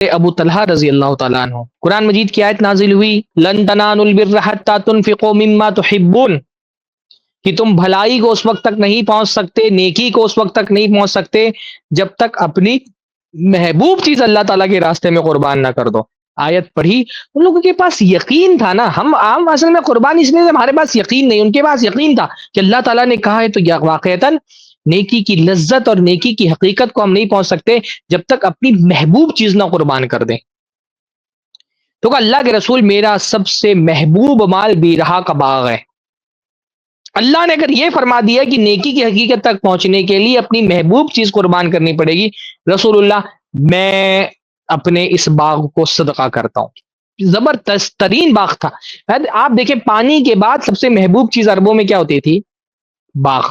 ابو طلحہ رضی اللہ تعالیٰ عنہ، قرآن مجید کی آیت نازل ہوئی لن تنالوا البر حتى تنفقوا مما تحبون، کہ تم بھلائی کو اس وقت تک نہیں پہنچ سکتے، نیکی کو اس وقت تک نہیں پہنچ سکتے جب تک اپنی محبوب چیز اللہ تعالیٰ کے راستے میں قربان نہ کر دو۔ آیت پڑھی، ان لوگوں کے پاس یقین تھا نا، ہم عام اصل میں قربان اس لیے ہمارے پاس یقین نہیں، ان کے پاس یقین تھا کہ اللہ تعالیٰ نے کہا ہے تو واقعتاً نیکی کی لذت اور نیکی کی حقیقت کو ہم نہیں پہنچ سکتے جب تک اپنی محبوب چیز نہ قربان کر دیں۔ تو اللہ کے رسول میرا سب سے محبوب مال بیرہا کا باغ ہے۔ اللہ نے اگر یہ فرما دیا کہ نیکی کی حقیقت تک پہنچنے کے لیے اپنی محبوب چیز قربان کرنی پڑے گی، رسول اللہ میں اپنے اس باغ کو صدقہ کرتا ہوں۔ زبردست ترین باغ تھا۔ آپ دیکھیں پانی کے بعد سب سے محبوب چیز عربوں میں کیا ہوتی تھی؟ باغ۔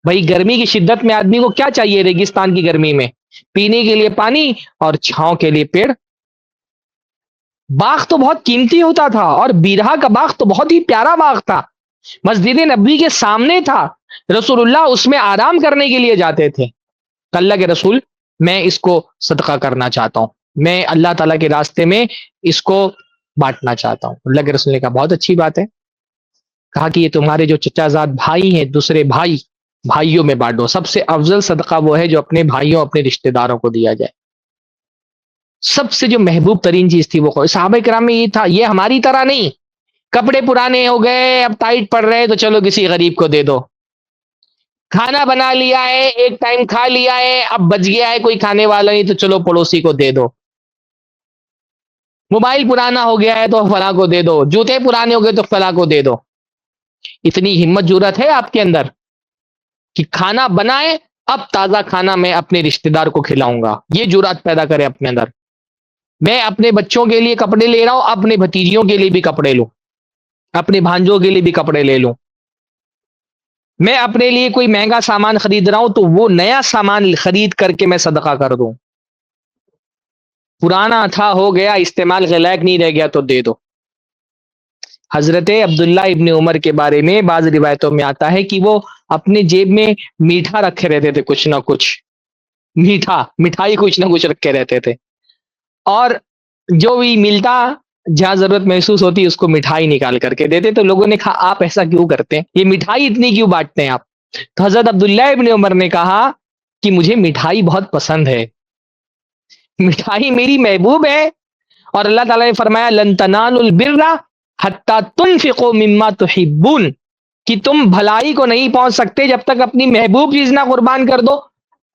بھائی گرمی کی شدت میں آدمی کو کیا چاہیے ریگستان کی گرمی میں؟ پینے کے لیے پانی اور چھاؤں کے لیے پیڑ۔ باغ تو بہت قیمتی ہوتا تھا، اور بیرہا کا باغ تو بہت ہی پیارا باغ تھا، مسجد نبوی کے سامنے تھا، رسول اللہ اس میں آرام کرنے کے لیے جاتے تھے۔ اللہ کے رسول میں اس کو صدقہ کرنا چاہتا ہوں، میں اللہ تعالیٰ کے راستے میں اس کو بانٹنا چاہتا ہوں۔ اللہ کے رسول نے کہا بہت اچھی بات ہے، کہا کہ یہ تمہارے جو چچا زاد بھائی ہیں، دوسرے بھائیوں میں بانٹو، سب سے افضل صدقہ وہ ہے جو اپنے بھائیوں اپنے رشتہ داروں کو دیا جائے۔ سب سے جو محبوب ترین چیز تھی وہ صحابہ کرام میں یہ تھا۔ یہ ہماری طرح نہیں، کپڑے پرانے ہو گئے اب ٹائٹ پڑ رہے تو چلو کسی غریب کو دے دو، کھانا بنا لیا ہے ایک ٹائم کھا لیا ہے اب بچ گیا ہے کوئی کھانے والا نہیں تو چلو پڑوسی کو دے دو، موبائل پرانا ہو گیا ہے تو فلاں کو دے دو، جوتے پرانے ہو گئے تو فلاں کو دے دو۔ اتنی ہمت جرات ہے آپ کے اندر کہ کھانا بنائے اب تازہ کھانا میں اپنے رشتہ دار کو کھلاؤں گا، یہ جرات پیدا کرے اپنے اندر۔ میں اپنے بچوں کے لیے کپڑے لے رہا ہوں، اپنے بھتیجیوں کے لیے بھی کپڑے لوں، اپنے بھانجوں کے لیے بھی کپڑے لے لوں۔ میں اپنے لیے کوئی مہنگا سامان خرید رہا ہوں تو وہ نیا سامان خرید کر کے میں صدقہ کر دوں۔ پرانا تھا ہو گیا استعمال کے لائق نہیں رہ گیا تو دے دو۔ حضرت عبداللہ ابن عمر کے بارے میں بعض روایتوں میں آتا ہے کہ وہ اپنے جیب میں میٹھا رکھے رہتے تھے، کچھ نہ کچھ مٹھائی کچھ نہ کچھ رکھے رہتے تھے، اور جو بھی ملتا جہاں ضرورت محسوس ہوتی اس کو مٹھائی نکال کر کے دیتے۔ تو لوگوں نے کہا آپ ایسا کیوں کرتے ہیں، یہ مٹھائی اتنی کیوں بانٹتے ہیں آپ؟ تو حضرت عبداللہ ابن عمر نے کہا کہ مجھے مٹھائی بہت پسند ہے، مٹھائی میری محبوب ہے، اور اللہ تعالیٰ نے فرمایا لن تنالوا البر حتی تنفقوا مما تحبون، کہ تم بھلائی کو نہیں پہنچ سکتے جب تک اپنی محبوب چیز نہ قربان کر دو۔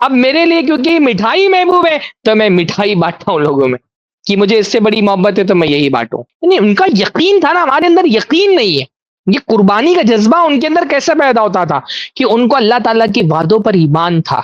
اب میرے لیے کیونکہ مٹھائی محبوب ہے تو میں مٹھائی بانٹتا ہوں لوگوں میں، کہ مجھے اس سے بڑی محبت ہے تو میں یہی بانٹوں۔ یعنی ان کا یقین تھا نا، ہمارے اندر یقین نہیں ہے۔ یہ قربانی کا جذبہ ان کے اندر کیسے پیدا ہوتا تھا کہ ان کو اللہ تعالیٰ کے وعدوں پر ایمان تھا۔